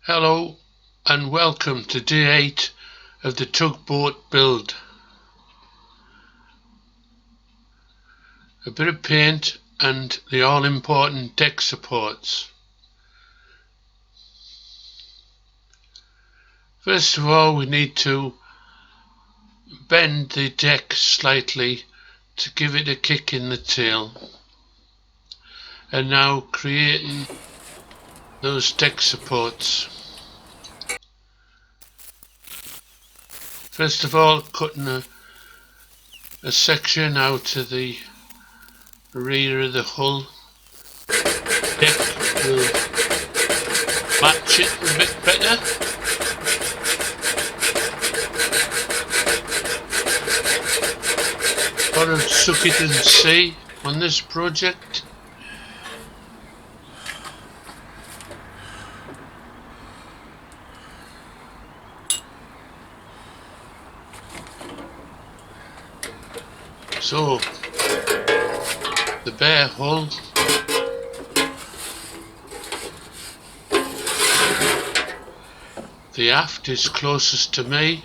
Hello and welcome to day 8 of the tugboat build. A bit of paint and the all-important deck supports. First of all, we need to bend the deck slightly to give it a kick in the tail. And now creating those deck supports. First of all, cutting a section out of the rear of the hull. Deck will match it a bit better. Got to suck it and see on this project. So, the bare hull, the aft is closest to me.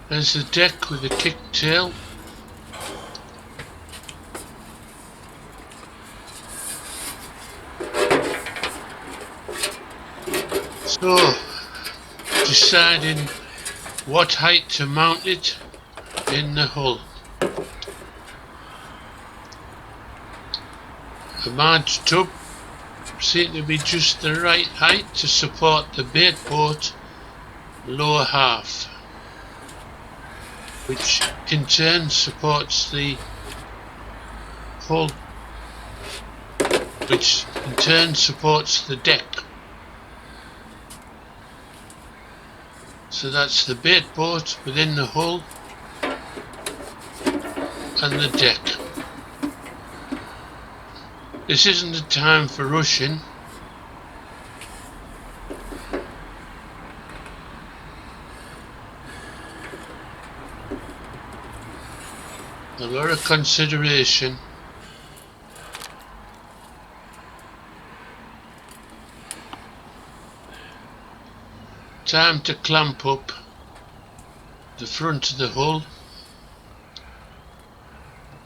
There's the deck with the kick tail. So, deciding what height to mount it in the hull. The large tub seemed to be just the right height to support the bait boat lower half, which in turn supports the hull, which in turn supports the deck. So that's the bait boat within the hull and the deck. This isn't a time for rushing. A lot of consideration. Time to clamp up the front of the hull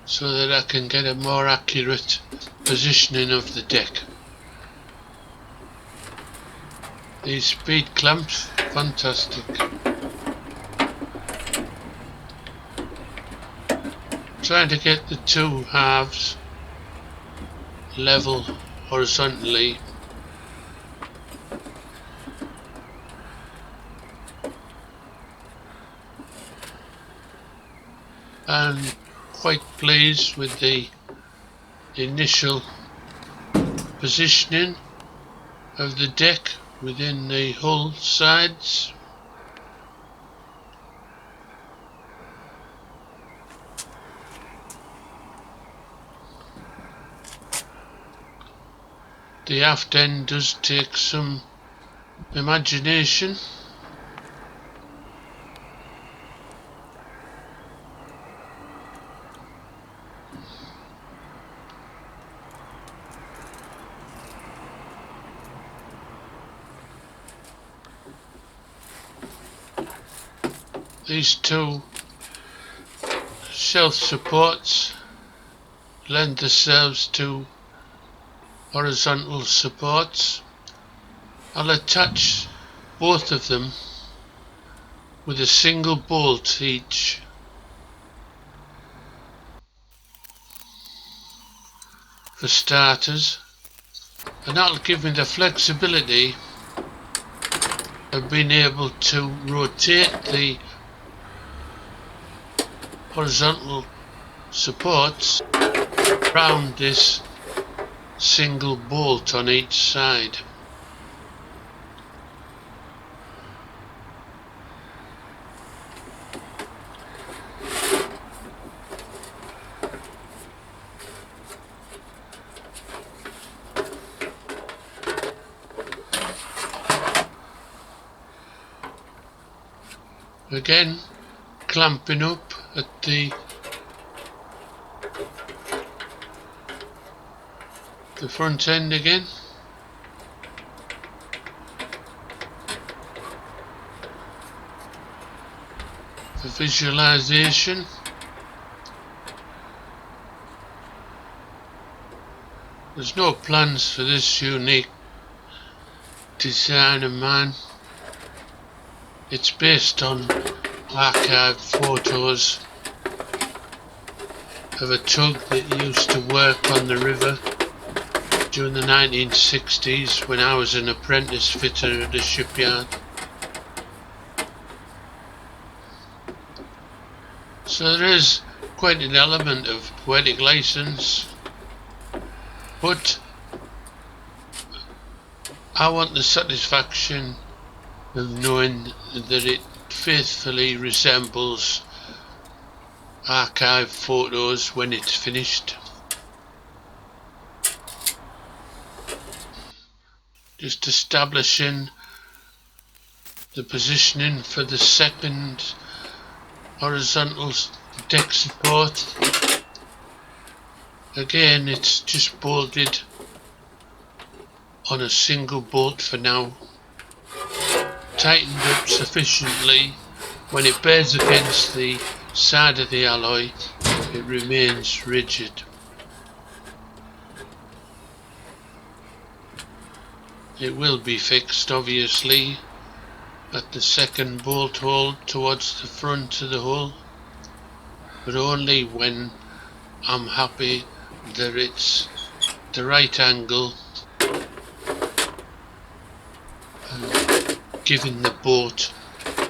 so that I can get a more accurate positioning of the deck. These speed clamps, fantastic. Trying to get the two halves level horizontally. And quite pleased with the initial positioning of the deck within the hull sides. The aft end does take some imagination. These two shelf supports lend themselves to horizontal supports. I'll attach both of them with a single bolt each. For starters, and that'll give me the flexibility of being able to rotate the horizontal supports around this single bolt on each side. Again, clamping up at the the front end again. For visualization. There's no plans for this unique design of mine. It's based on archived photos of a tug that used to work on the river during the 1960s when I was an apprentice fitter at a shipyard. So there is quite an element of poetic license, but I want the satisfaction of knowing that it faithfully resembles archive photos when it's finished. Just establishing the positioning for the second horizontal deck support. Again, it's just bolted on a single bolt for now, tightened up sufficiently. When it bears against the side of the alloy, it remains rigid. It will be fixed obviously at the second bolt hole towards the front of the hull, but only when I'm happy that it's the right angle and giving the boat,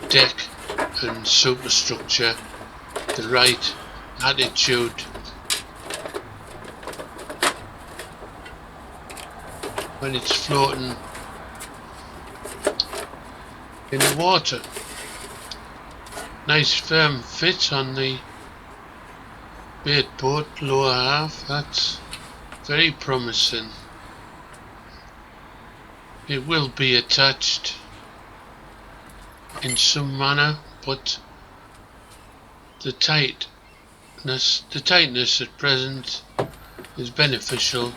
deck and superstructure the right attitude. When it's floating in the water. Nice firm fit on the bait boat lower half. That's very promising. It will be attached in some manner, but the tightness at present is beneficial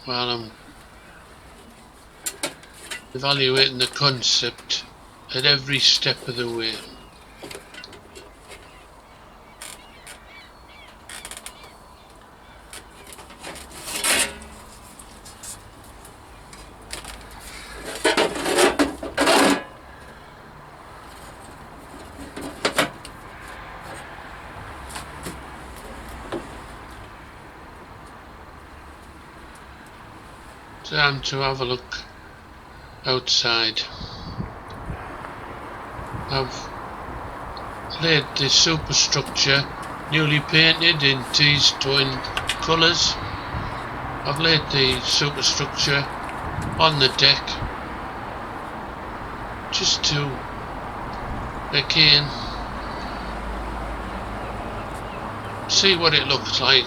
while I'm evaluating the concept at every step of the way. Time to have a look outside. I've laid the superstructure newly painted in teased tone colours. I've laid the superstructure on the deck just to again see what it looks like,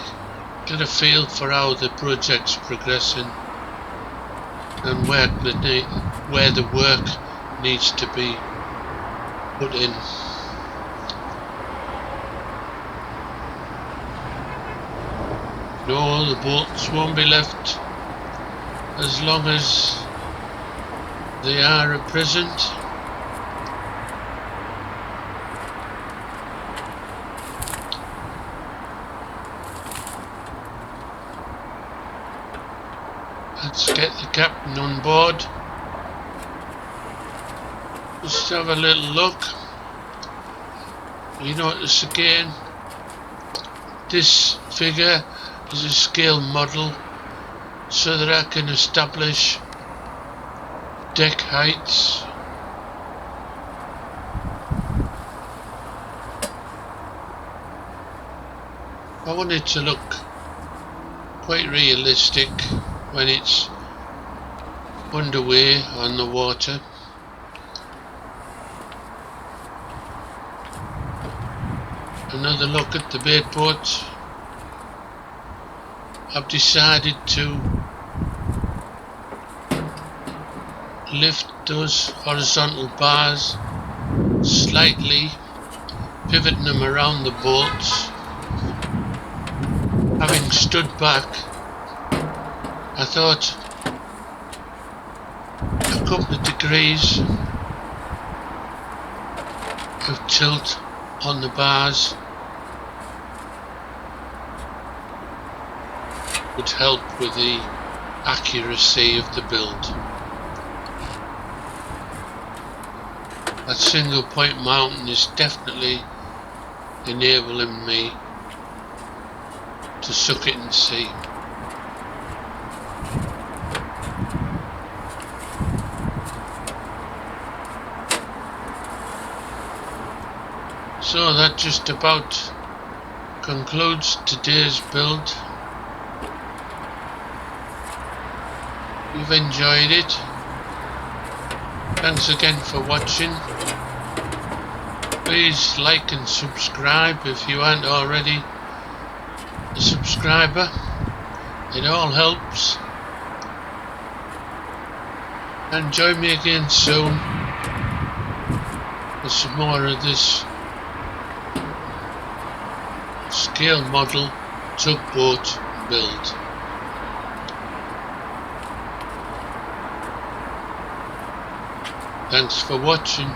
get a feel for how the project's progressing and where the work needs to be put in. No, the bolts won't be left as long as they are at present. Let's get the captain on board. Just have a little look. You notice again, this figure is a scale model so that I can establish deck heights. I want it to look quite realistic when it's underway on the water. Another look at the bait boat. I've decided to lift those horizontal bars slightly, pivoting them around the bolts having stood back, I thought a couple of degrees of tilt on the bars would help with the accuracy of the build. That single point mounting is definitely enabling me to suck it and see. So that just about concludes today's build. You've enjoyed it. Thanks again for watching. Please like and subscribe if you aren't already a subscriber. It all helps. And join me again soon for some more of this scale model tugboat build. Thanks for watching.